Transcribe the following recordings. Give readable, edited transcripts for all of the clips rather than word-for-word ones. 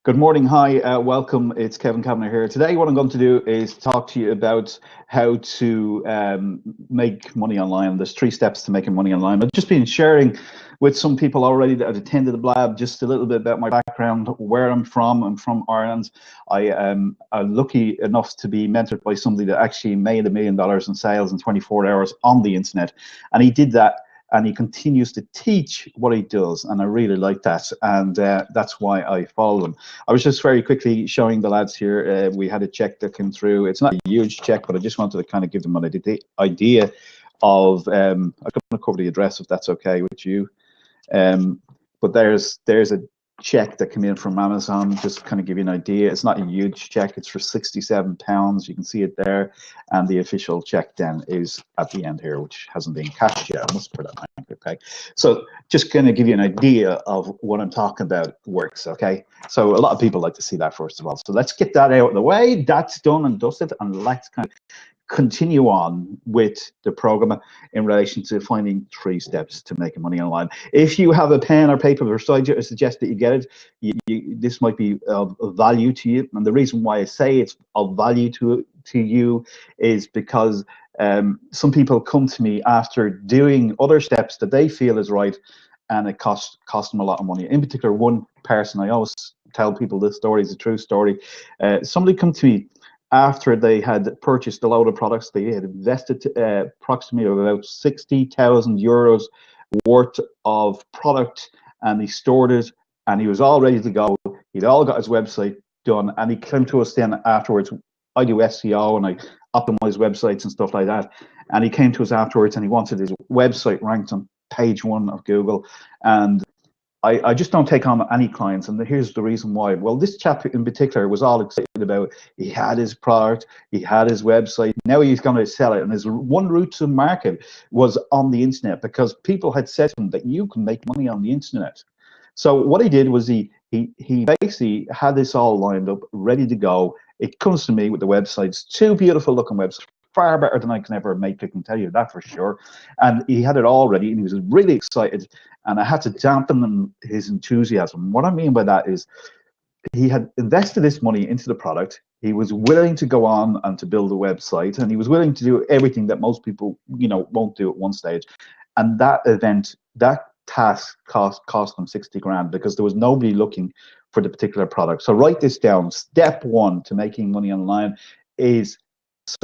Good morning. Hi, welcome. It's Kevin Kavanagh here. Today, what I'm going to do is talk to you about how to make money online. There's 3 steps to making money online. I've just been sharing with some people already that have attended the Blab just a little bit about my background, where I'm from. I'm from Ireland. I am lucky enough to be mentored by somebody that actually made $1 million in sales in 24 hours on the internet. And he did that, and he continues to teach what he does, and I really like that, and that's why I follow him. I was just very quickly showing the lads here, we had a check that came through. It's not a huge check, but I just wanted to kind of give them an idea of, I'm going to cover the address if that's okay with you, but there's a check that came in from Amazon, just kind of give you an idea. It's not a huge check, it's for £67. You can see it there, and the official check then is at the end here, which hasn't been cashed yet. I must put that in. Okay, so just kind of give you an idea of what I'm talking about works. Okay, so a lot of people like to see that first of all, so let's get that out of the way. That's done and dusted, and let's kind of continue on with the program in relation to finding 3 steps to making money online. If you have a pen or paper beside you, I suggest that you get it. This might be of value to you, and the reason why I say it's of value to you is because some people come to me after doing other steps that they feel is right, and it cost them a lot of money. In particular, one person, I always tell people this story is a true story. Somebody come to me after they had purchased a load of products. They had invested approximately about €60,000 worth of product, and he stored it, and he was all ready to go. He'd all got his website done, and he came to us then afterwards. I do SEO and I optimize websites and stuff like that, and he came to us afterwards and he wanted his website ranked on page 1 of Google. And I just don't take on any clients, and here's the reason why. Well, this chap in particular was all excited about, he had his product, he had his website, now he's going to sell it, and his one route to market was on the internet, because people had said to him that you can make money on the internet. So what he did was he basically had this all lined up, ready to go. It comes to me with the websites, 2 beautiful looking websites, far better than I can ever make, I can tell you that for sure. And he had it all ready, and he was really excited, and I had to dampen his enthusiasm. What I mean by that is, he had invested this money into the product. He was willing to go on and to build a website, and he was willing to do everything that most people, won't do at one stage. And that task cost him 60 grand, because there was nobody looking for the particular product. So write this down. Step 1 to making money online is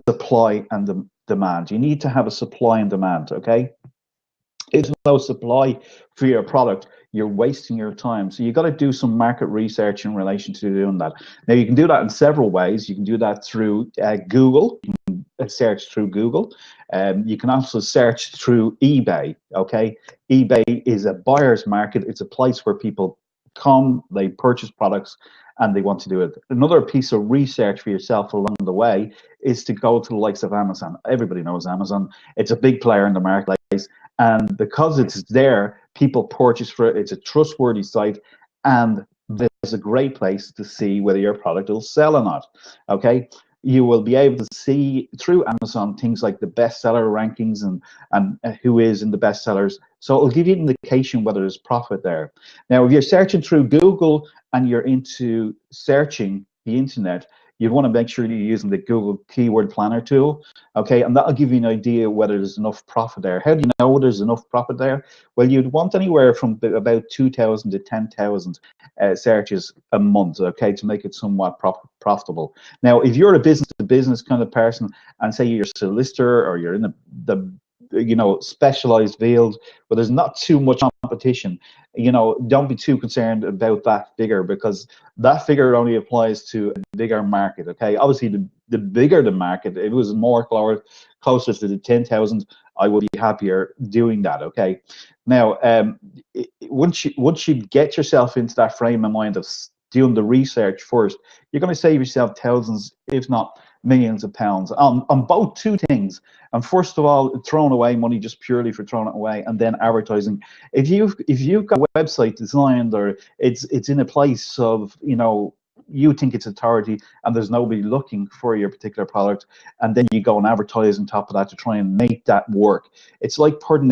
supply and demand. You need to have a supply and demand. Okay, if there's no supply for your product, you're wasting your time. So you got to do some market research in relation to doing that. Now, you can do that in several ways. You can do that through Google. You can search through Google. You can also search through eBay. Okay, eBay is a buyer's market. It's a place where people come, they purchase products, and they want to do it. Another piece of research for yourself along the way is to go to the likes of Amazon. Everybody knows Amazon. It's a big player in the marketplace, and because it's there, people purchase for it. It's a trustworthy site, and there's a great place to see whether your product will sell or not. Okay, you will be able to see through Amazon things like the bestseller rankings and who is in the bestsellers. So it'll give you an indication whether there's profit there. Now, if you're searching through Google and you're into searching the internet, you'd want to make sure you're using the Google Keyword Planner tool, okay? And that'll give you an idea whether there's enough profit there. How do you know there's enough profit there? Well, you'd want anywhere from about 2,000 to 10,000 searches a month, okay, to make it somewhat profitable. Now, if you're a business-to-business kind of person, and say you're a solicitor or you're in the specialized field where there's not too much competition, don't be too concerned about that figure, because that figure only applies to a bigger market. Okay, obviously the bigger the market, if it was more closer to the 10,000, I would be happier doing that. Okay, now once you get yourself into that frame of mind of doing the research first, you're going to save yourself thousands, if not millions of pounds on both 2 things. And first of all, throwing away money just purely for throwing it away, and then advertising. If you've got a website designed, or it's in a place of, you think it's authority, and there's nobody looking for your particular product, and then you go and advertise on top of that to try and make that work. It's like putting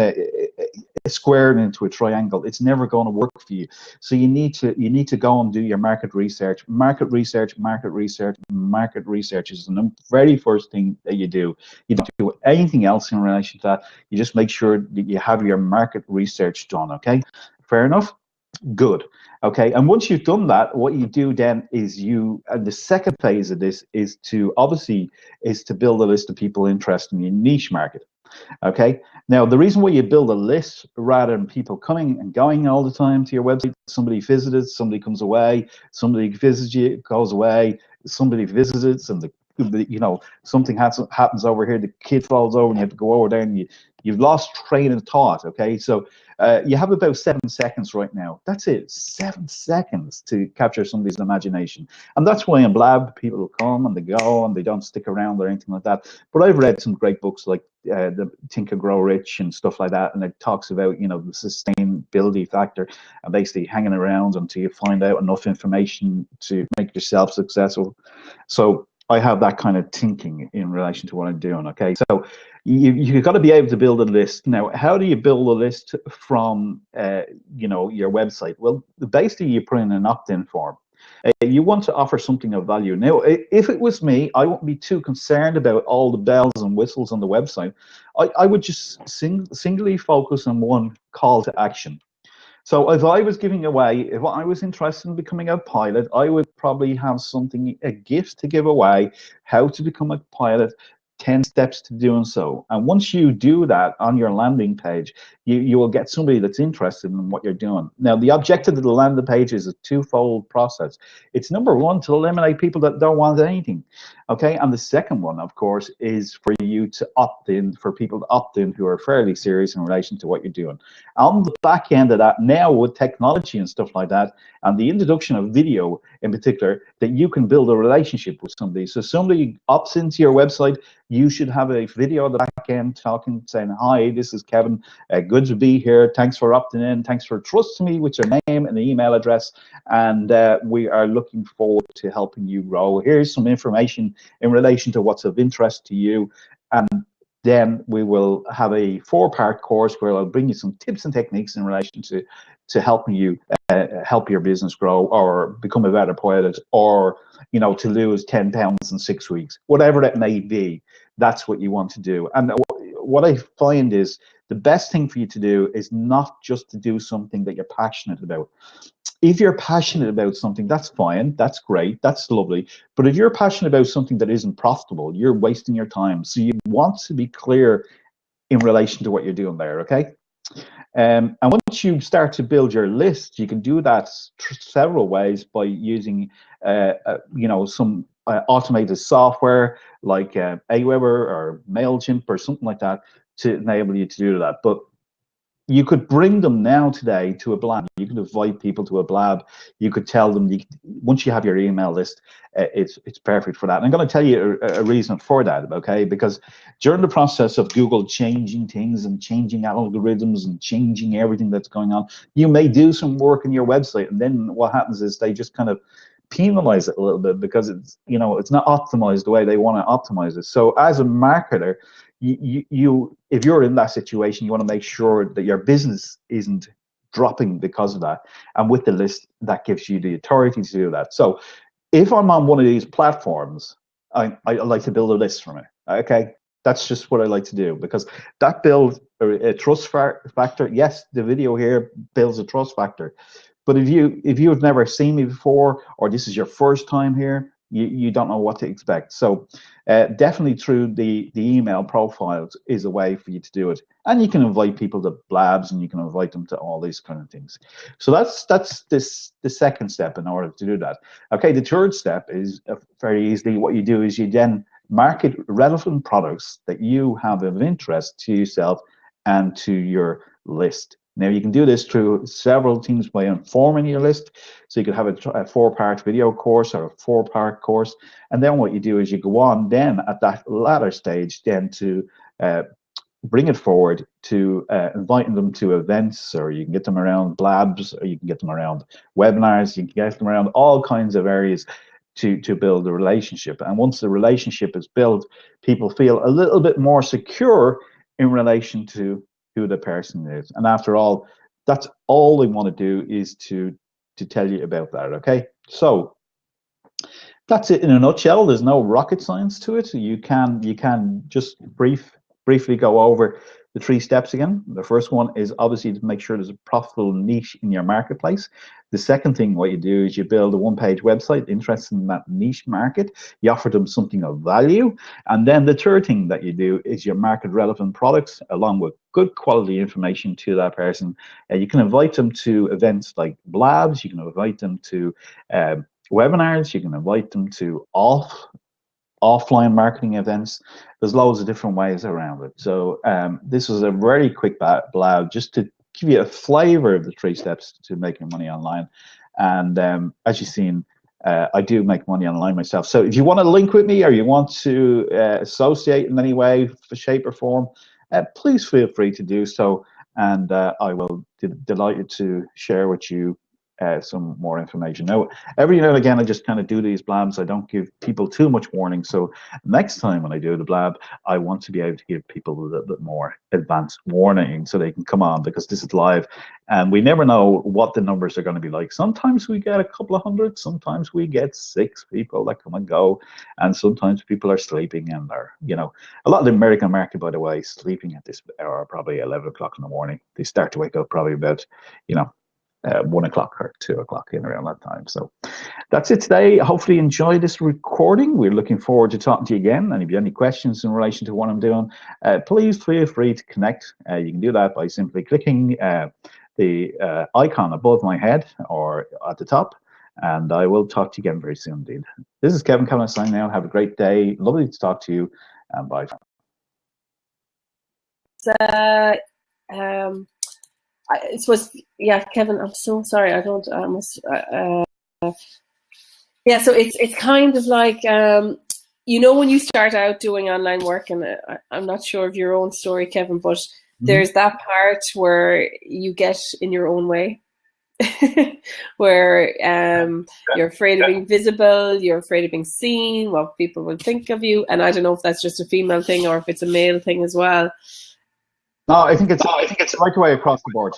a square into a triangle. It's never going to work for you. So you need to go and do your market research. Market research is the very first thing that you do. You don't do anything else in relation to that. You just make sure that you have your market research done. Okay, fair enough. Good. Okay. And once you've done that, what you do then is and the second phase of this is to build a list of people interested in your niche market. Okay. Now, the reason why you build a list rather than people coming and going all the time to your website, somebody visits, somebody comes away, somebody visits you, goes away, somebody visits, and something happens over here, the kid falls over and you have to go over there and you've lost train of thought. Okay. So you have about 7 seconds right now. That's it, 7 seconds to capture somebody's imagination. And that's why in Blab, people come and they go and they don't stick around or anything like that. But I've read some great books like the Think and Grow Rich and stuff like that. And it talks about, the sustainability factor and basically hanging around until you find out enough information to make yourself successful. So I have that kind of thinking in relation to what I'm doing. Okay, so you've got to be able to build a list. Now, how do you build a list from your website? Well, basically you put in an opt-in form. You want to offer something of value. Now, if it was me, I wouldn't be too concerned about all the bells and whistles on the website. I would just singly focus on one call to action. So if I was interested in becoming a pilot, I would probably have a gift to give away, how to become a pilot, 10 steps to doing so. And once you do that on your landing page, you will get somebody that's interested in what you're doing. Now, the objective of the landing page is a twofold process. It's number one, to eliminate people that don't want anything. Okay, and the second one, of course, is for you to opt in, for people to opt in who are fairly serious in relation to what you're doing. On the back end of that, now with technology and stuff like that, and the introduction of video in particular, that you can build a relationship with somebody. So somebody opts into your website, you should have a video at the back end talking, saying, hi, this is Kevin, good to be here, thanks for opting in, thanks for trusting me with your name and email address, and we are looking forward to helping you grow. Here's some information in relation to what's of interest to you, and then we will have a 4-part course where I'll bring you some tips and techniques in relation to helping you help your business grow, or become a better pilot, or to lose 10 pounds in 6 weeks, whatever it may be. That's what you want to do. And what I find is the best thing for you to do is not just to do something that you're passionate about. If you're passionate about something, that's fine, that's great, that's lovely. But if you're passionate about something that isn't profitable, you're wasting your time. So you want to be clear in relation to what you're doing there, okay? And once you start to build your list, you can do that several ways by using, some automated software like Aweber or MailChimp or something like that to enable you to do that. But you could bring them now today to a Blab. You could invite people to a Blab. You could tell them, once you have your email list, it's perfect for that. And I'm going to tell you a reason for that, okay? Because during the process of Google changing things and changing algorithms and changing everything that's going on, you may do some work in your website, and then what happens is they just kind of penalize it a little bit because it's not optimized the way they want to optimize it. So as a marketer, if you're in that situation, you want to make sure that your business isn't dropping because of that. And with the list, that gives you the authority to do that. So if I'm on one of these platforms, I like to build a list from it. Okay, that's just what I like to do, because that builds a trust factor. Yes, the video here builds a trust factor. But if you have never seen me before, or this is your first time here, you don't know what to expect. So definitely through the email profiles is a way for you to do it. And you can invite people to Blabs, and you can invite them to all these kind of things. So that's the second step in order to do that. Okay, the third step is very easily what you do is you then market relevant products that you have of interest to yourself and to your list. Now, you can do this through several things by informing your list. So you could have a 4-part video course or a 4-part course. And then what you do is you go on then at that latter stage then to bring it forward to inviting them to events, or you can get them around Blabs, or you can get them around webinars, you can get them around all kinds of areas to build a relationship. And once the relationship is built, people feel a little bit more secure in relation to who the person is. And after all, that's all they want to do is to tell you about that. Okay, so that's it in a nutshell. There's no rocket science to it. You can just briefly go over the 3 steps again. The first one is obviously to make sure there's a profitable niche in your marketplace. The second thing, what you do is you build a one-page website interested in that niche market. You offer them something of value. And then the third thing that you do is your market relevant products along with good quality information to that person. You can invite them to events like Blabs. You can invite them to webinars. You can invite them to offline marketing events. There's loads of different ways around it. So this was a very quick blab just to give you a flavor of the 3 steps to making money online. And as you've seen, I do make money online myself. So if you want to link with me or you want to associate in any way, shape or form, please feel free to do so. And I will be delighted to share with you some more information. Now, every now and again, I just kind of do these blabs. I don't give people too much warning. So next time when I do the blab, I want to be able to give people a little bit more advanced warning so they can come on, because this is live and we never know what the numbers are going to be like. Sometimes we get a couple of hundred, sometimes we get 6 people that come and go, and sometimes people are sleeping and they're, a lot of the American market, by the way, sleeping at this hour, probably 11 o'clock in the morning. They start to wake up probably about, 1 o'clock or 2 o'clock in around that time. So that's it today. Hopefully you enjoy this recording. We're looking forward to talking to you again. And if you have any questions in relation to what I'm doing, please feel free to connect. You can do that by simply clicking the icon above my head or at the top. And I will talk to you again very soon indeed. This is Kevin Kavanagh signing out. Have a great day. Lovely to talk to you. And bye. It was, yeah, Kevin, I'm so sorry. So it's kind of like, when you start out doing online work, and I'm not sure of your own story, Kevin, but there's that part where you get in your own way, where you're afraid of being visible, you're afraid of being seen, what people will think of you. And I don't know if that's just a female thing or if it's a male thing as well. No, I think it's right away across the board,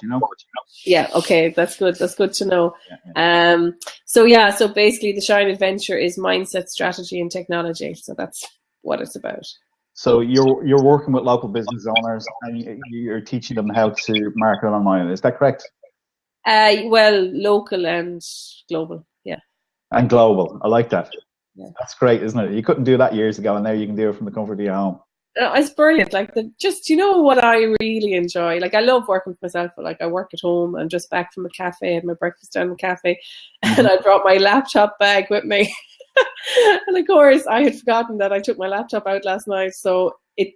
Yeah, okay, that's good. That's good to know. Yeah. So basically the Shine Adventure is mindset, strategy, and technology. So that's what it's about. So you're working with local business owners and you're teaching them how to market online. Is that correct? Well, local and global, yeah. And global. I like that. Yeah. That's great, isn't it? You couldn't do that years ago, and now you can do it from the comfort of your home. It's brilliant. Like, what I really enjoy. Like, I love working for myself. But like, I work at home. I'm just back from a cafe. I had my breakfast down in the cafe, and I brought my laptop bag with me. And of course, I had forgotten that I took my laptop out last night. So it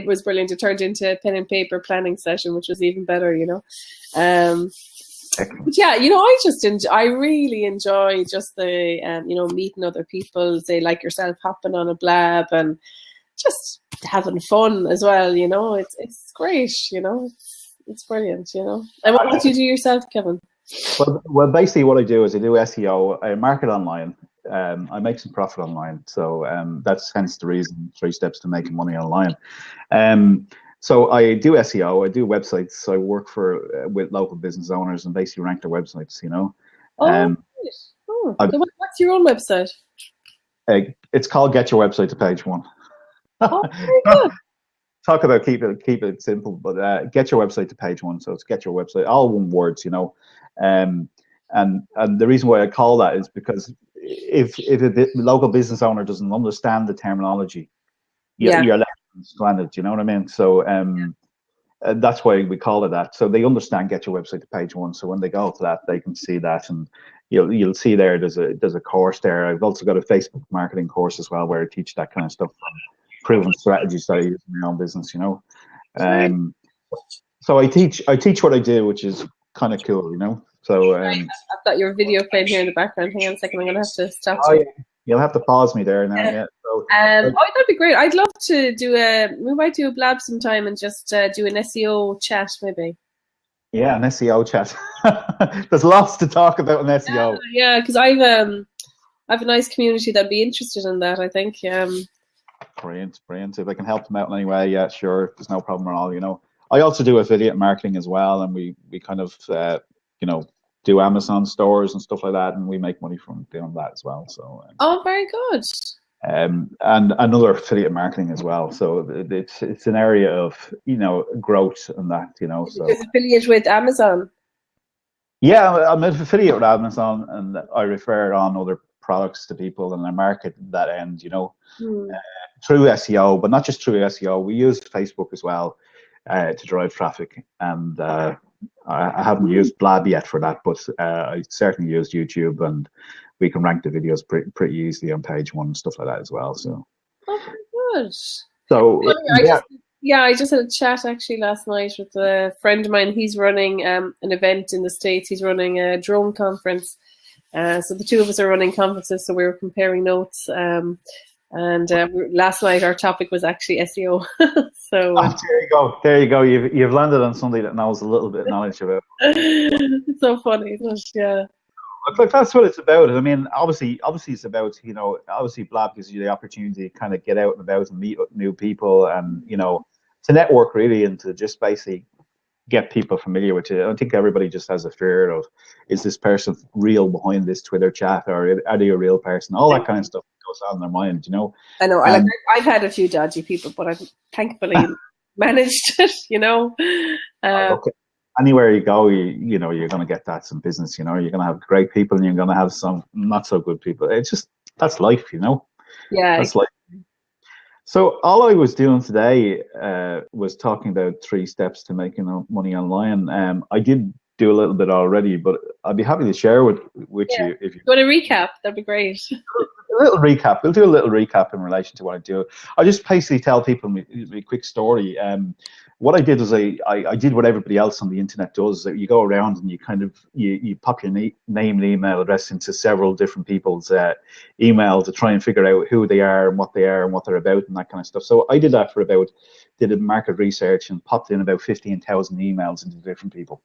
was brilliant. It turned into a pen and paper planning session, which was even better. But yeah, I really enjoy just the meeting other people, say like yourself, hopping on a blab and just having fun as well. It's great. It's brilliant. And what do you do yourself, Kevin? Well, basically what I do is I do SEO. I market online. I make some profit online. So that's hence the reason 3 steps to making money online. So I do SEO. I do websites. So I work with local business owners and basically rank their websites. So what's your own website? It's called Get Your Website to Page One. Oh, very good. Talk about keep it simple, but get your website to page one. So it's get your website, all one words, and the reason why I call that is because if a local business owner doesn't understand the terminology, you're left stranded. You know what I mean? So that's why we call it that. So they understand get your website to page one. So when they go to that, they can see that, and you'll see there's a course there. I've also got a Facebook marketing course as well where I teach that kind of stuff. Proven strategies that I use in my own business, So I teach what I do, which is kind of cool, So I've got your video playing here in the background. Hang on a second, I'm gonna have to stop. Oh, yeah. You'll have to pause me there now. Yeah. So, that'd be great. I'd love to we might do a blab sometime and just do an SEO chat, maybe. Yeah, an SEO chat. There's lots to talk about in SEO. Yeah, because I've a nice community that'd be interested in that, I think. Brilliant. If I can help them out in any way, yeah, sure. There's no problem at all, I also do affiliate marketing as well, and we kind of do Amazon stores and stuff like that, and we make money from doing that as well. So Oh, very good. and another affiliate marketing as well. So it's an area of growth and that so. Just affiliate with Amazon. Yeah, I'm an affiliate with Amazon, and I refer on other products to people, and I market that end, through SEO, but not just through SEO. We use Facebook as well to drive traffic, and I haven't used Blab yet for that, but I certainly used YouTube, and we can rank the videos pretty easily on page one and stuff like that as well. So, oh, very good. So I just had a chat actually last night with a friend of mine. He's running an event in the States. He's running a drone conference. So the two of us are running conferences, so we were comparing notes. And last night our topic was actually SEO. So there you go. You've landed on somebody that knows a little bit of knowledge about. It's so funny, yeah. Like that's what it's about. I mean, obviously it's about obviously Blab gives you the opportunity to kind of get out and about and meet new people, and to network really, and to just basically get people familiar with you. I think everybody just has a fear of, is this person real behind this Twitter chat, or are they a real person? All that kind of stuff goes on in their mind, I know. I've had a few dodgy people, but I've thankfully managed it. Okay. Anywhere you go, you're going to get some business. You're going to have great people, and you're going to have some not so good people. It's just, that's life, Yeah, that's life. So all I was doing today was talking about 3 steps to making money online. I did do a little bit already, but I'd be happy to share with you if you want to recap. That'd be great. A little recap. We'll do a little recap in relation to what I do. I just basically tell people a quick story. What I did is I did what everybody else on the internet does. That you go around and you pop your name and email address into several different people's email to try and figure out who they are and what they are and what they're about and that kind of stuff. So I did that did a market research and popped in about 15,000 emails into different people.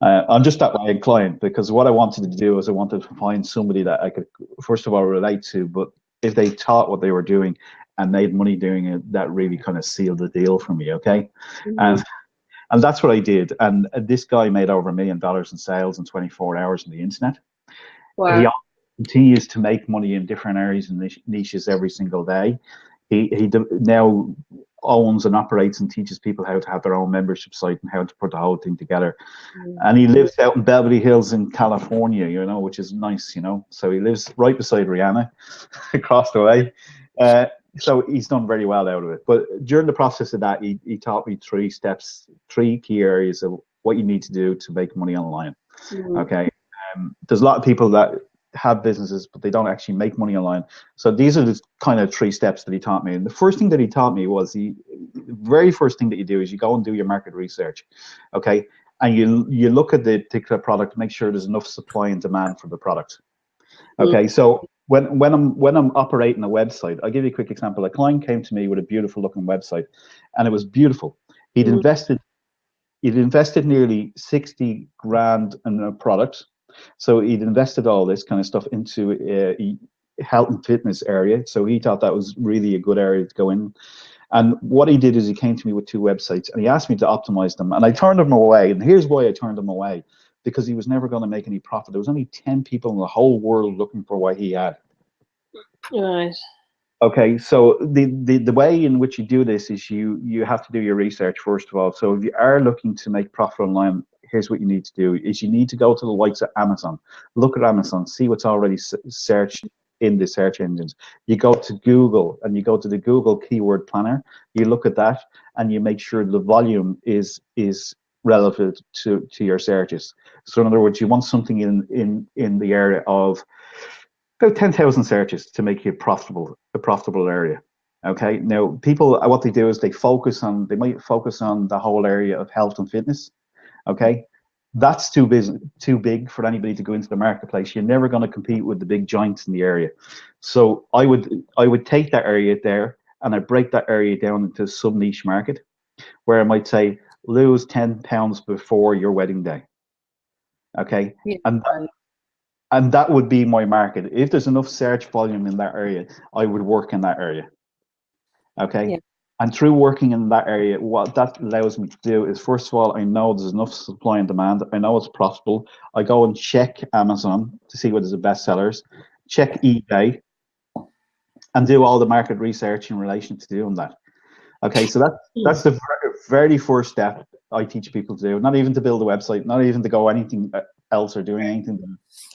I'm just that way inclined, because what I wanted to do is I wanted to find somebody that I could first of all relate to, but if they taught what they were doing and made money doing it, that really kind of sealed the deal for me. Okay. Mm-hmm. And that's what I did. And this guy made over $1 million in sales in 24 hours on the internet. Wow. He continues to make money in different areas and niches every single day. He now owns and operates and teaches people how to have their own membership site and how to put the whole thing together. Mm. And he lives out in Beverly Hills in California, which is nice, So he lives right beside Rihanna, across the way. So he's done very well out of it. But during the process of that, he taught me 3 steps, 3 key areas of what you need to do to make money online. Mm. Okay. There's a lot of people that have businesses, but they don't actually make money online. So these are the kind of 3 steps that he taught me. And the first thing that he taught me was the very first thing that you do is you go and do your market research. Okay. And you look at the particular product, make sure there's enough supply and demand for the product. Okay. So when I'm operating a website, I'll give you a quick example. A client came to me with a beautiful looking website, and it was beautiful. He'd invested nearly 60 grand in a product. So he'd invested all this kind of stuff into a health and fitness area. So he thought that was really a good area to go in. And what he did is he came to me with 2 websites, and he asked me to optimize them. And I turned him away. And here's why I turned him away. Because he was never going to make any profit. There was only 10 people in the whole world looking for what he had. Right. Okay, so the way in which you do this is you have to do your research first of all. So if you are looking to make profit online, here's what you need to do: is you need to go to the likes of Amazon, look at Amazon, see what's already searched in the search engines. You go to Google and you go to the Google Keyword Planner. You look at that and you make sure the volume is relevant to your searches. So in other words, you want something in the area of about 10,000 searches to make you a profitable area. Okay. Now people, what they do is they might focus on the whole area of health and fitness. Okay. That's too big for anybody to go into the marketplace. You're never going to compete with the big giants in the area. So I would take that area there and I break that area down into a sub niche market where I might say, lose 10 pounds before your wedding day. Okay. Yeah. And that would be my market. If there's enough search volume in that area, I would work in that area. Okay. Yeah. And through working in that area, what that allows me to do is, first of all, I know there's enough supply and demand. I know it's profitable. I go and check Amazon to see what is the best sellers, check eBay, and do all the market research in relation to doing that. Okay, so that's the very first step I teach people to do. Not even to build a website, not even to go anything else or doing anything.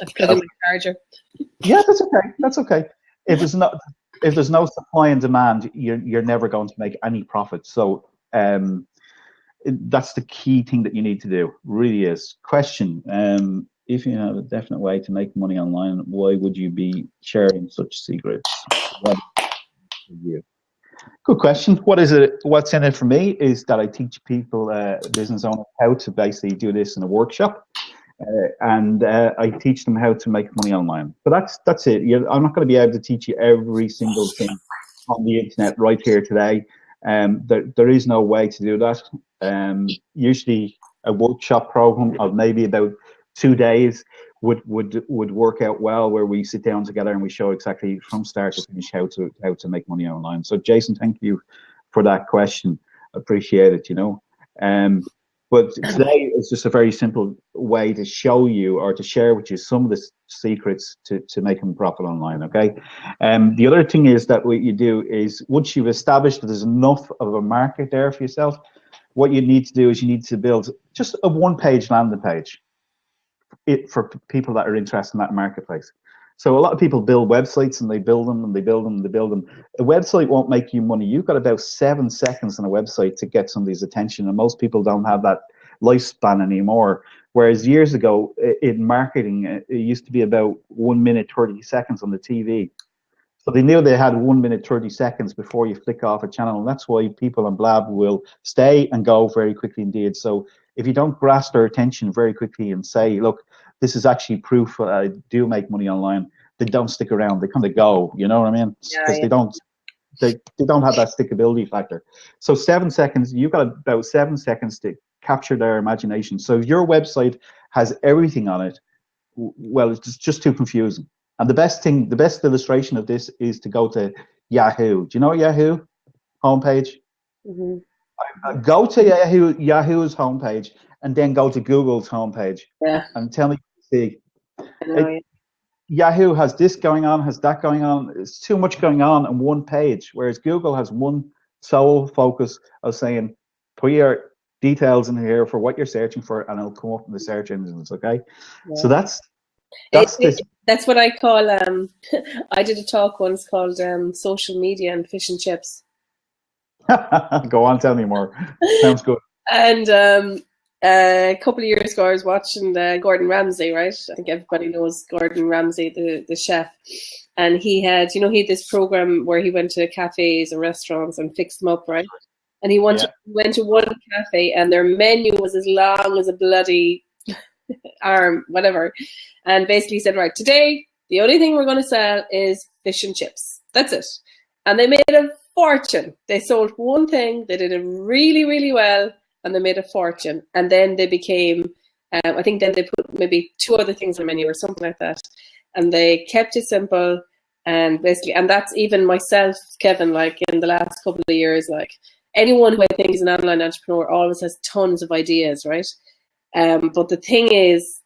I've got my charger. Yeah, that's okay. That's okay. If there's no supply and demand, you're never going to make any profit. So that's the key thing that you need to do. Really is. Question: if you have a definite way to make money online, why would you be sharing such secrets? Good question. What is it? What's in it for me is that I teach people, business owners, how to basically do this in a workshop, and I teach them how to make money online. But that's it. I'm not going to be able to teach you every single thing on the internet right here today. There is no way to do that. Usually, a workshop program of maybe about 2 days would work out well, where we sit down together and we show exactly from start to finish how to make money online. So Jason, thank you for that question. Appreciate it, but today is just a very simple way to show you or to share with you some of the secrets to making profit online. Okay. The other thing is that what you do is, once you've established that there's enough of a market there for yourself, what you need to do is you need to build just a one-page landing page for people that are interested in that marketplace. So a lot of people build websites and they build them and they build them and they build them. A website won't make you money. You've got about 7 seconds on a website to get somebody's attention, and most people don't have that lifespan anymore. Whereas years ago in marketing, it used to be about 1 minute 30 seconds on the TV. So they knew they had 1 minute 30 seconds before you flick off a channel, and that's why people on Blab will stay and go very quickly indeed. So if you don't grasp their attention very quickly and say, look, this is actually proof that I do make money online, they don't stick around. They kind of go, you know what I mean? Because they don't have that stickability factor. So 7 seconds, you've got about 7 seconds to capture their imagination. So if your website has everything on it, well, it's just too confusing. And the best illustration of this is to go to Yahoo. Do you know Yahoo homepage? Mm-hmm. Go to Yahoo's homepage and then go to Google's homepage. Yeah. And tell me what you see. Yahoo has this going on, has that going on. It's too much going on in one page, whereas Google has one sole focus of saying, put your details in here for what you're searching for, and it'll come up in the search engines. Okay, yeah. So that's what I call. I did a talk once called "Social Media and Fish and Chips." Go on, tell me more. Sounds good. And a couple of years ago, I was watching Gordon Ramsay, right? I think everybody knows Gordon Ramsay, the chef. And he had this program where he went to cafes and restaurants and fixed them up, right? And he went to one cafe, and their menu was as long as a bloody arm, whatever. And basically said, right, today, the only thing we're going to sell is fish and chips. That's it. And they made a fortune. They sold one thing. They did it really, really well. And they made a fortune. And then they became, I think then they put maybe 2 other things on the menu or something like that. And they kept it simple. And basically, and that's even myself, Kevin, like in the last couple of years, like anyone who I think is an online entrepreneur always has tons of ideas, right? But the thing is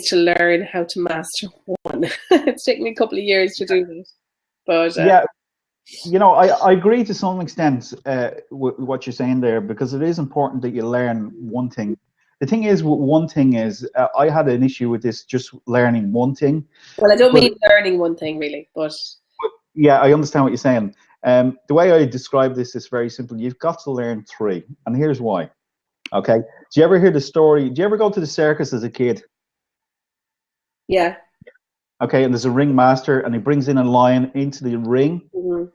to learn how to master one. It's taken me a couple of years to do this. But yeah. I agree to some extent with what you're saying there, because it is important that you learn one thing. The thing is, one thing is, I had an issue with this, just learning one thing. Well, I don't mean learning one thing, really, but yeah, I understand what you're saying. The way I describe this is very simple. You've got to learn 3, and here's why. Okay. Do you ever hear the story? Do you ever go to the circus as a kid? Yeah. Okay, and there's a ringmaster, and he brings in a lion into the ring. Mm-hmm.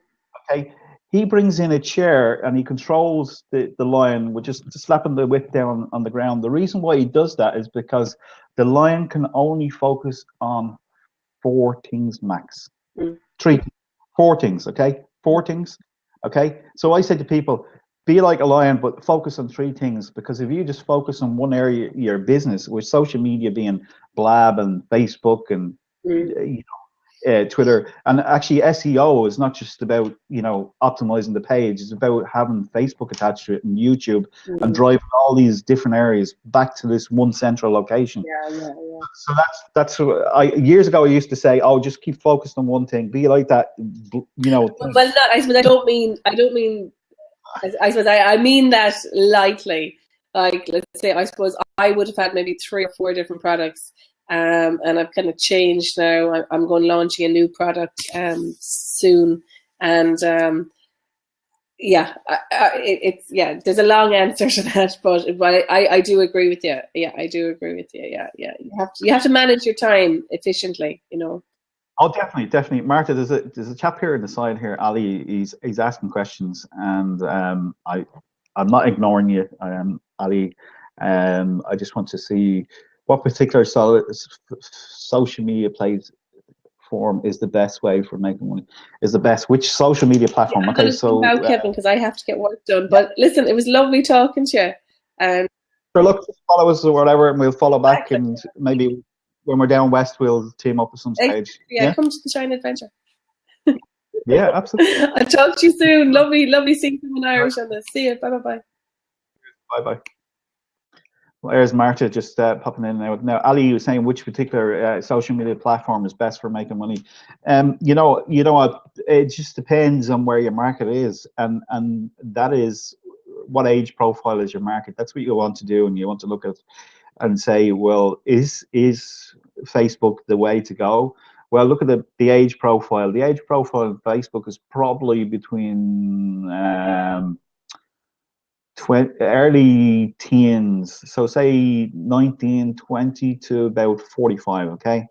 Okay, he brings in a chair, and he controls the lion with just slapping the whip down on the ground. The reason why he does that is because the lion can only focus on 4 things max. 4 things, okay? 4 things, okay? So I say to people, be like a lion, but focus on 3 things, because if you just focus on one area of your business, with social media being Blab and Facebook and Twitter. And actually, SEO is not just about, optimizing the page. It's about having Facebook attached to it and YouTube and driving all these different areas back to this one central location. Yeah. So that's years ago I used to say, oh, just keep focused on one thing. Be like that, Well, not. I suppose I don't mean. I suppose I mean that lightly. Like, let's say, I suppose I would have had maybe 3 or 4 different products, and I've kind of changed now. I'm going launching a new product soon, and there's a long answer to that, but I do agree with you. Yeah, I do agree with you. Yeah. You have to manage your time efficiently. Oh, definitely, Martha. There's a chap here on the side here, Ali. He's asking questions, and I'm not ignoring you, Ali. I just want to see what particular social media platform is the best way for making money. Which social media platform? Yeah, okay, so Kevin, because I have to get work done. But listen, it was lovely talking to you. And so look, just follow us or whatever, and we'll follow back, and maybe when we're down west, we'll team up at some stage. Yeah, come to the China Adventure. Yeah, absolutely. I'll talk to you soon. Lovely seeing you in Irish on this. See you. Bye. Bye. Well, there's Marta just popping in now. Now, Ali, you were saying which particular social media platform is best for making money. You know what? It just depends on where your market is, and that is what age profile is your market. That's what you want to do, and you want to look at and say, well, is Facebook the way to go? Well, look at the age profile. The age profile in Facebook is probably between early teens, so say 19, 20 to about 45, okay,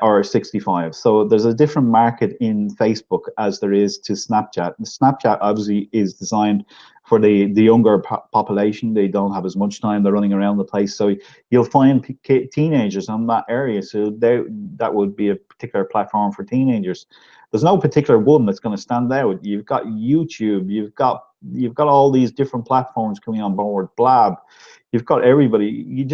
or 65. So there's a different market in Facebook as there is to Snapchat. Snapchat obviously is designed for the younger population. They don't have as much time. They're running around the place. So you'll find teenagers in that area. So that would be a particular platform for teenagers. There's no particular one that's going to stand out. You've got YouTube. You've got all these different platforms coming on board. Blab. You've got everybody.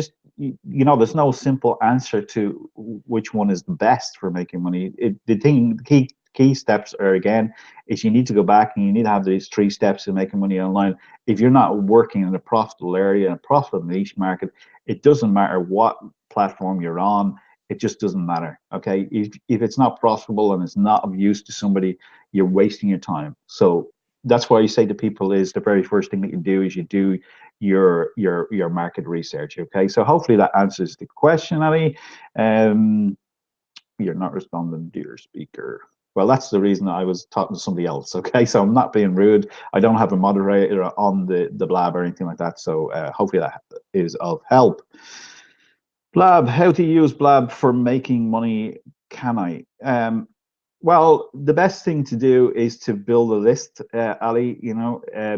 There's no simple answer to which one is the best for making money. The key steps are, again, is you need to go back and you need to have these 3 steps in making money online. If you're not working in a profitable area, a profitable niche market, it doesn't matter what platform you're on. It just doesn't matter. Okay, if it's not profitable and it's not of use to somebody, you're wasting your time. So that's why I say to people is the very first thing that you do is you do your market research. Okay, so hopefully that answers the question, Ali. You're not responding, dear speaker. Well, that's the reason I was talking to somebody else. Okay, so I'm not being rude. I don't have a moderator on the Blab or anything like that. So hopefully that is of help. Blab, how to use Blab for making money? Can I? Well, the best thing to do is to build a list, Ali.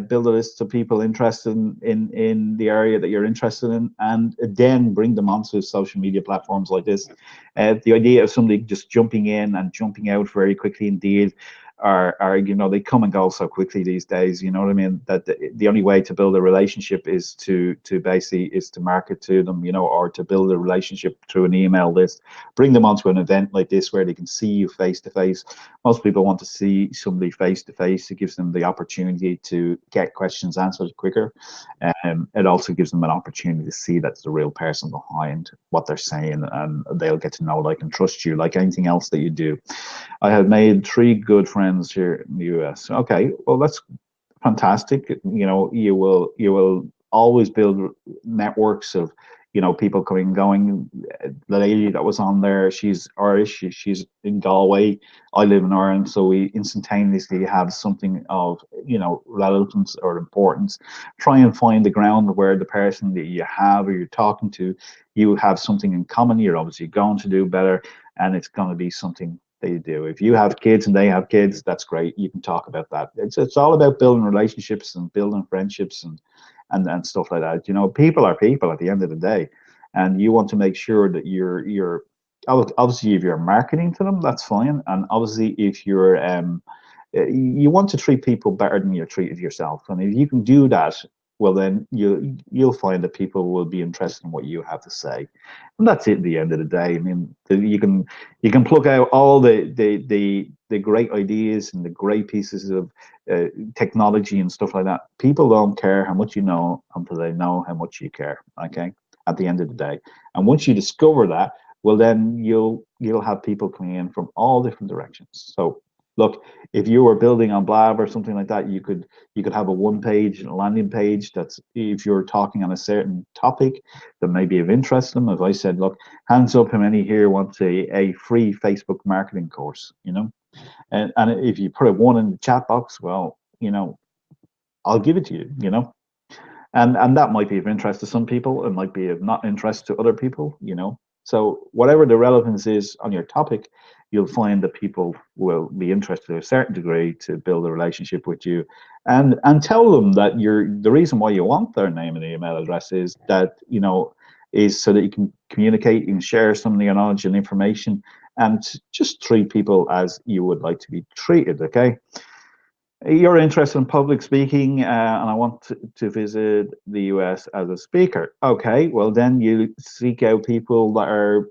Build a list of people interested in the area that you're interested in, and then bring them onto social media platforms like this. The idea of somebody just jumping in and jumping out very quickly indeed are they come and go so quickly these days. You know what I mean? That the only way to build a relationship is to market to them, or to build a relationship through an email list. Bring them onto an event like this where they can see you face to face. Most people want to see somebody face to face. It gives them the opportunity to get questions answered quicker. It also gives them an opportunity to see that's the real person behind what they're saying, and they'll get to know, like, and trust you like anything else that you do. I have made 3 good friends here in the US. Okay, well, that's fantastic. You will always build networks of people coming and going. The lady that was on there, she's Irish. She's in Galway. I live in Ireland, so we instantaneously have something of relevance or importance. Try and find the ground where the person that you have or you're talking to, you have something in common. You're obviously going to do better, and it's going to be something they do. If you have kids and they have kids, that's great. You can talk about that. It's all about building relationships and building friendships and stuff like that. People are people at the end of the day, and you want to make sure that you're obviously, if you're marketing to them, that's fine. And obviously, if you want to treat people better than you treated yourself, and if you can do that, well then you'll find that people will be interested in what you have to say, and that's it. At the end of the day, I mean, you can plug out all the great ideas and the great pieces of technology and stuff like that. People don't care how much you know until they know how much you care. Okay, at the end of the day, and once you discover that, well then you'll have people coming in from all different directions. So look, if you were building on Blab or something like that, you could have a one page landing page that's, if you're talking on a certain topic that may be of interest to them. If I said, look, hands up how many here want a free Facebook marketing course, you know, and if you put a one in the chat box, well, you know, I'll give it to you, you know, and that might be of interest to some people. It might be of not interest to other people, you know. So whatever the relevance is on your topic, you'll find that people will be interested to a certain degree to build a relationship with you, and tell them that the reason why you want their name and email address is that, you know, is so that you can communicate and share some of your knowledge and information, and just treat people as you would like to be treated. Okay. You're interested in public speaking, and I want to visit the US as a speaker. Okay, well then you seek out people that are,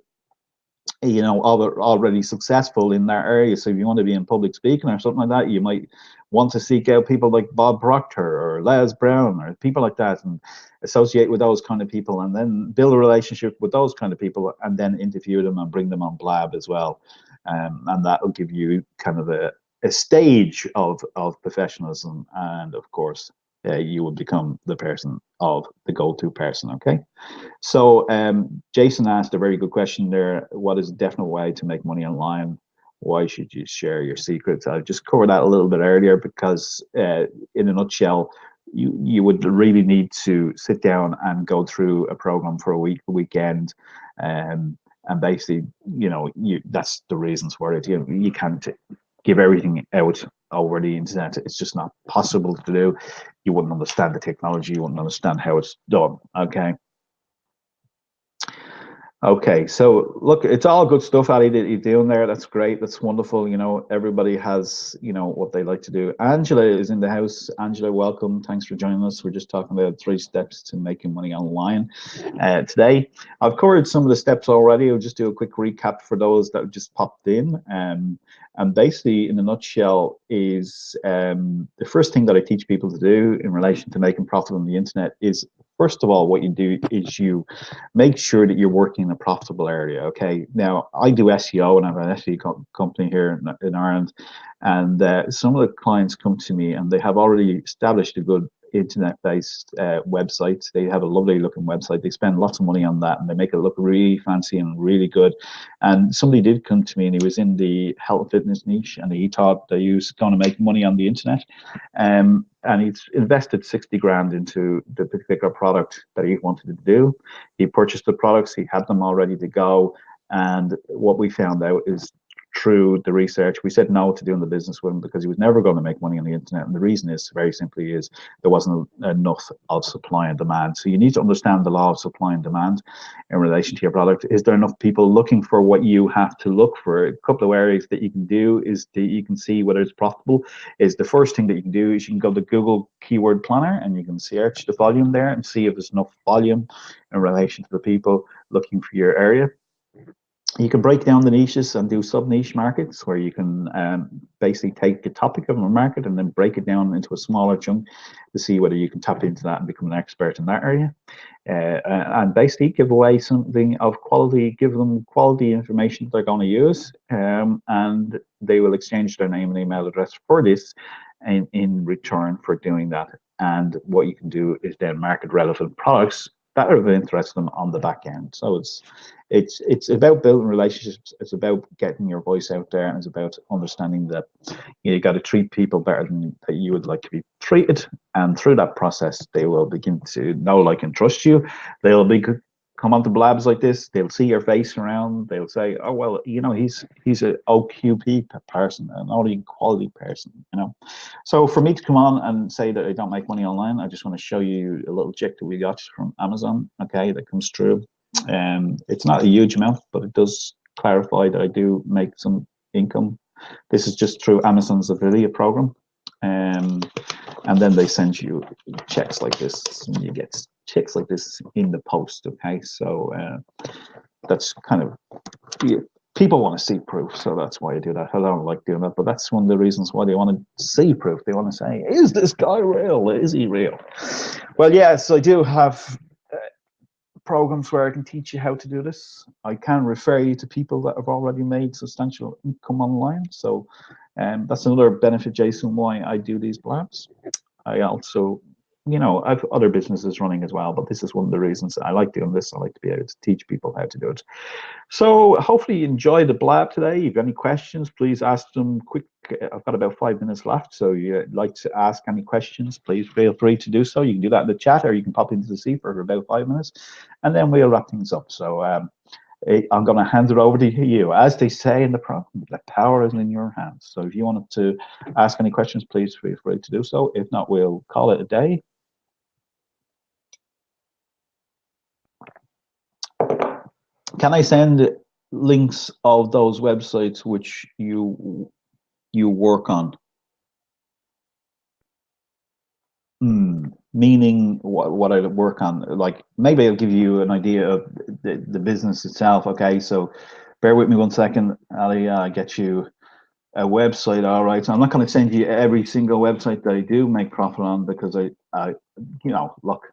you know, already successful in that area. So if you want to be in public speaking or something like that, you might want to seek out people like Bob Proctor or Les Brown or people like that, and associate with those kind of people, and then build a relationship with those kind of people, and then interview them and bring them on Blab as well. And that will give you kind of a stage of professionalism, and of course you will become the person of the go-to person. Okay, so Jason asked a very good question there. What is a definite way to make money online? Why should you share your secrets? I just covered that a little bit earlier, because in a nutshell, you would really need to sit down and go through a program for a weekend, and basically, you know, that's the reasons for it. You can't give everything out over the internet. It's just not possible to do. You wouldn't understand the technology. You wouldn't understand how it's done. Okay. Okay, so look, it's all good stuff, Ali, that you're doing there. That's great. That's wonderful. You know, everybody has, you know, what they like to do. Angela is in the house. Angela, welcome. Thanks for joining us. We're just talking about 3 steps to making money online today. I've covered some of the steps already. I'll just do a quick recap for those that have just popped in. And basically, in a nutshell, is the first thing that I teach people to do in relation to making profit on the internet is, first of all, what you do is you make sure that you're working in a profitable area. Okay. Now, I do SEO, and I have an SEO company here in Ireland, and some of the clients come to me and they have already established a good internet-based website. They have a lovely looking website. They spend lots of money on that, and they make it look really fancy and really good. And somebody did come to me, and he was in the health and fitness niche, and he thought that he was going to make money on the internet. And he's invested 60 grand into the particular product that he wanted to do. He purchased the products, he had them all ready to go. And what we found out is, through the research, we said no to doing the business with him because he was never going to make money on the internet. And the reason is, very simply, is there wasn't enough of supply and demand. So you need to understand the law of supply and demand in relation to your product. Is there enough people looking for what you have to look for? A couple of areas that you can do is that you can see whether it's profitable. Is the first thing that you can do is you can go to Google Keyword Planner, and you can search the volume there and see if there's enough volume in relation to the people looking for your area. You can break down the niches and do sub-niche markets, where you can basically take the topic of a market and then break it down into a smaller chunk to see whether you can tap into that and become an expert in that area. And basically give away something of quality, give them quality information they're going to use, and they will exchange their name and email address for this in return for doing that. And what you can do is then market relevant products that are of interest to them on the back end. So it's about building relationships. It's about getting your voice out there, and it's about understanding that you got to treat people better than that you would like to be treated. And through that process, they will begin to know, like, and trust you. They'll come onto blabs like this. They'll see your face around. They'll say, "Oh well, you know, he's a OQP person, an audio quality person." You know, so for me to come on and say that I don't make money online, I just want to show you a little check that we got from Amazon. Okay, that comes through. It's not a huge amount, but it does clarify that I do make some income. This is just through Amazon's affiliate program. and then they send you checks like this, and you get checks like this in the post. Okay, so that's kind of, people want to see proof, so that's why I do that. I don't like doing that, but that's one of the reasons why they want to see proof. They want to say, is this guy real? Is he real? Well, yes, I do have programs where I can teach you how to do this. I can refer you to people that have already made substantial income online. So that's another benefit, Jason, why I do these blabs. I also, I've other businesses running as well, but this is one of the reasons I like doing this. I like to be able to teach people how to do it. So hopefully you enjoy the blab today. If you have any questions, please ask them quick. I've got about 5 minutes left, so you'd like to ask any questions, please feel free to do so. You can do that in the chat, or you can pop into the seat for about 5 minutes, and then we'll wrap things up. So I'm going to hand it over to you. As they say in the program, the power is in your hands. So if you wanted to ask any questions, please feel free to do so. If not, we'll call it a day. Can I send links of those websites which you work on? Meaning what I work on? Like, maybe I'll give you an idea of the business itself. Okay, so bear with me 1 second, Ali. I get you a website. All right, so I'm not going to send you every single website that I do make profit on, because I look,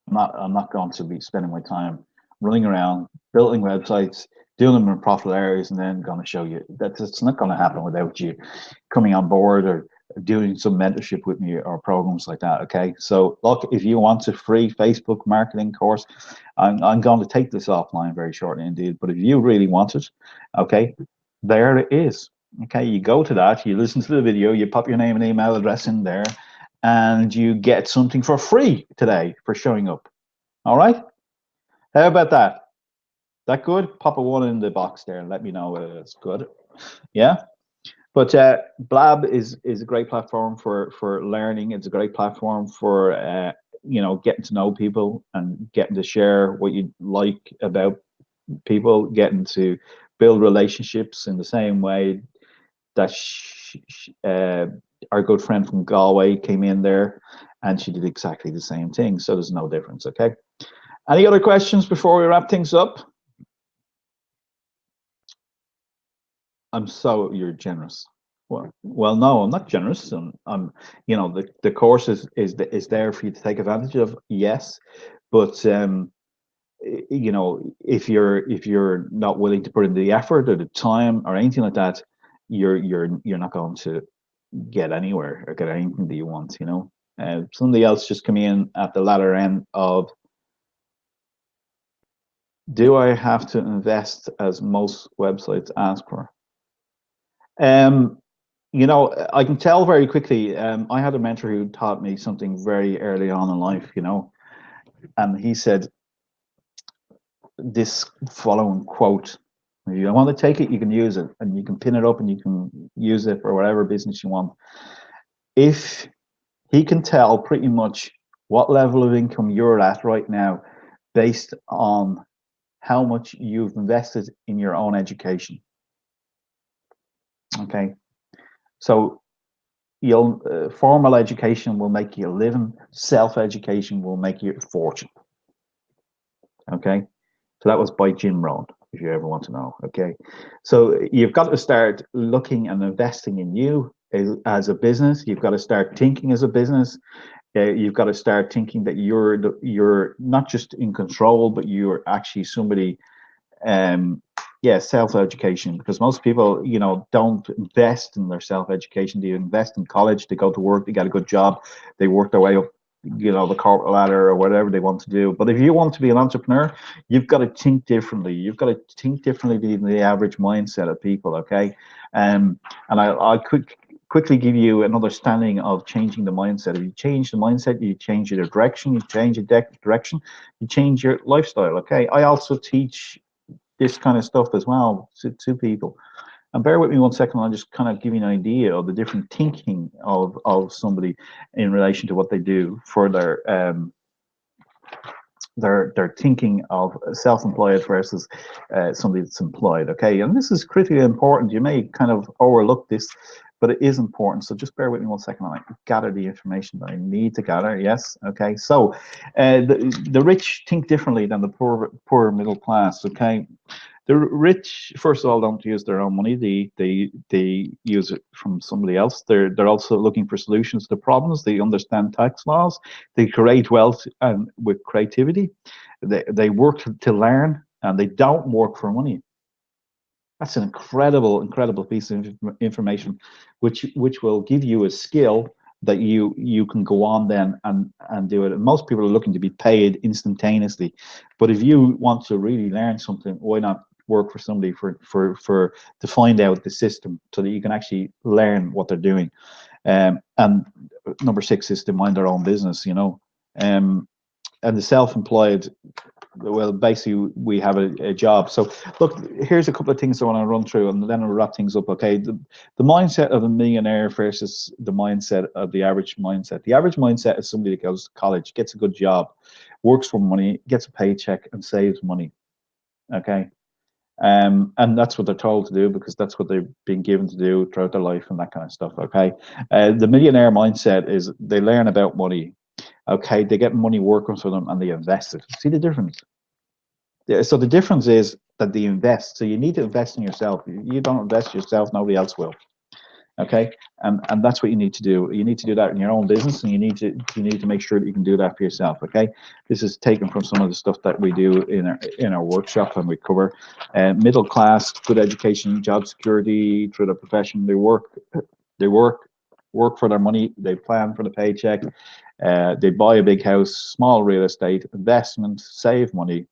I'm not going to be spending my time running around building websites, doing them in profitable areas, and then going to show you that it's not going to happen without you coming on board or doing some mentorship with me or programs like that. Okay, so look, if you want a free Facebook marketing course, I'm going to take this offline very shortly indeed, but if you really want it, okay, there it is. Okay, you go to that, you listen to the video, you pop your name and email address in there, and you get something for free today for showing up. All right, how about that? That good? Pop a 1 in the box there and let me know it's good. Yeah. But Blab is a great platform for learning. It's a great platform for getting to know people and getting to share what you like about people, getting to build relationships in the same way that our good friend from Galway came in there, and she did exactly the same thing. So there's no difference. Okay. Any other questions before we wrap things up? You're generous. Well, no, I'm not generous. I'm the course is there for you to take advantage of. Yes, but if you're not willing to put in the effort or the time or anything like that, you're not going to get anywhere or get anything that you want. Somebody else just come in at the latter end of, do I have to invest as most websites ask for? I can tell very quickly. I had a mentor who taught me something very early on in life, and he said this following quote: if you want to take it, you can use it, and you can pin it up, and you can use it for whatever business you want. If he can tell pretty much what level of income you're at right now based on how much you've invested in your own education. Okay, so formal education will make you a living. Self-education will make you a fortune. Okay, so that was by Jim Rohn, if you ever want to know. Okay, so you've got to start looking and investing in you as a business. You've got to start thinking as a business. You've got to start thinking that you're not just in control, but you're actually somebody. Self-education, because most people, don't invest in their self-education. They invest in college, they go to work, they get a good job, they work their way up, the corporate ladder or whatever they want to do. But if you want to be an entrepreneur, you've got to think differently. You've got to think differently than the average mindset of people. Okay, and I could quickly give you an understanding of changing the mindset. If you change the mindset, you change your direction. You change your direction, you change your lifestyle. Okay, I also teach this kind of stuff as well to people. And bear with me 1 second, I'll just kind of give you an idea of the different thinking of somebody in relation to what they do for their thinking of self-employed versus somebody that's employed. Okay, and this is critically important. You may kind of overlook this, but it is important. So just bear with me 1 second. I gather the information that I need to gather. Yes. Okay. So the rich think differently than the poor middle class. Okay. The rich, first of all, don't use their own money. They use it from somebody else. They're also looking for solutions to problems. They understand tax laws. They create wealth and with creativity. They work to learn, and they don't work for money. That's an incredible piece of information, which will give you a skill that you can go on then and do it. And most people are looking to be paid instantaneously, but if you want to really learn something, why not work for somebody for to find out the system so that you can actually learn what they're doing. And number 6 is to mind their own business, and the self-employed, well, basically we have a job. So look, here's a couple of things I want to run through, and then I'll wrap things up. Okay, the mindset of a millionaire versus the mindset of the average mindset. The average mindset is somebody that goes to college, gets a good job, works for money, gets a paycheck, and saves money. Okay. And that's what they're told to do because that's what they've been given to do throughout their life and that kind of stuff. Okay. The millionaire mindset is they learn about money. Okay. They get money working for them and they invest it. See the difference? So the difference is that they invest. So you need to invest in yourself. You don't invest yourself, nobody else will. Okay, and that's what you need to do. You need to do that in your own business, and you need to make sure that you can do that for yourself. Okay, this is taken from some of the stuff that we do in our workshop, and we cover middle class, good education, job security through their profession. They work for their money. They plan for the paycheck. They buy a big house, small real estate, investment, save money,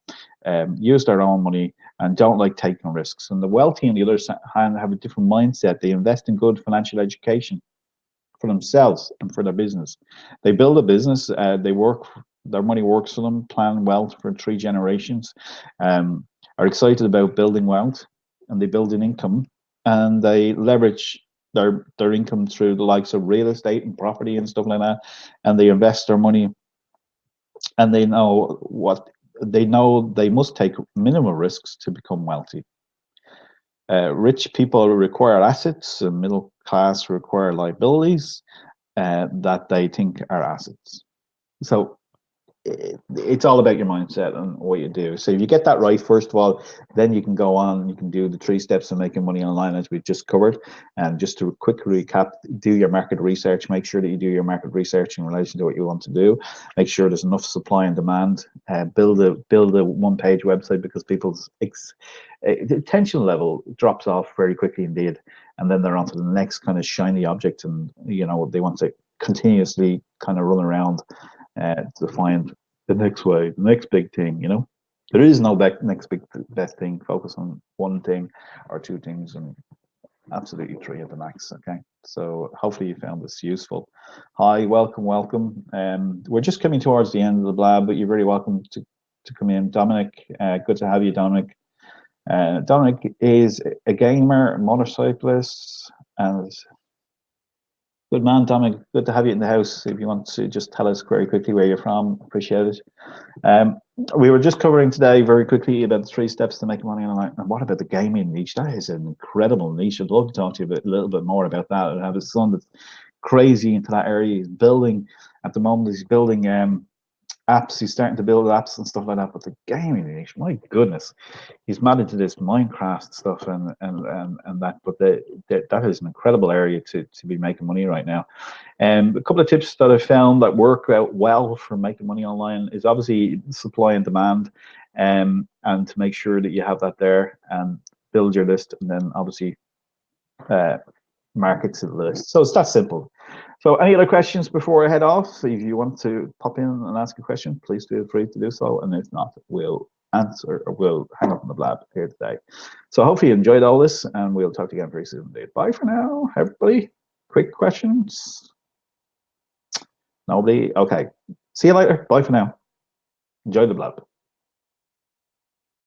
use their own money, and don't like taking risks. And the wealthy, on the other hand, have a different mindset. They invest in good financial education for themselves and for their business. They build a business. Their money works for them. Plan wealth for 3 generations. Are excited about building wealth, and they build an income, and they leverage their income through the likes of real estate and property and stuff like that, and they invest their money, and they know they must take minimal risks to become wealthy. Rich people require assets, and middle class require liabilities that they think are assets. So it's all about your mindset and what you do. So if you get that right, first of all, then you can go on, you can do the 3 steps of making money online as we've just covered. And just to quick recap, do your market research. Make sure that you do your market research in relation to what you want to do. Make sure there's enough supply and demand. Build a 1-page website, because people's attention level drops off very quickly indeed, and then they're on to the next kind of shiny object, and they want to continuously kind of run around to find the next way, the next big thing. There is no next best thing. Focus on 1 thing or 2 things, and absolutely 3 at the max. Okay, so hopefully you found this useful. Hi, welcome. We're just coming towards the end of the blab, but you're very welcome to come in. Dominic, good to have you, Dominic. Dominic is a gamer, a motorcyclist, and good man, Dominic. Good to have you in the house. If you want to just tell us very quickly where you're from, appreciate it. We were just covering today very quickly about the 3 steps to make money online. And what about the gaming niche? That is an incredible niche. I'd love to talk to you a little bit more about that. I have a son that's crazy into that area. He's building at the moment. He's building apps. He's starting to build apps and stuff like that. But the gaming niche, my goodness, he's mad into this Minecraft stuff and that. But that is an incredible area to be making money right now. A couple of tips that I found that work out well for making money online is obviously supply and demand, and to make sure that you have that there and build your list, and then obviously market to the list. So it's that simple. So any other questions before I head off? If you want to pop in and ask a question, please feel free to do so. And if not, we'll answer, or we'll hang up on the blab here today. So hopefully you enjoyed all this, and we'll talk to you again very soon. Bye for now, everybody. Quick questions? Nobody? Okay. See you later. Bye for now. Enjoy the blab.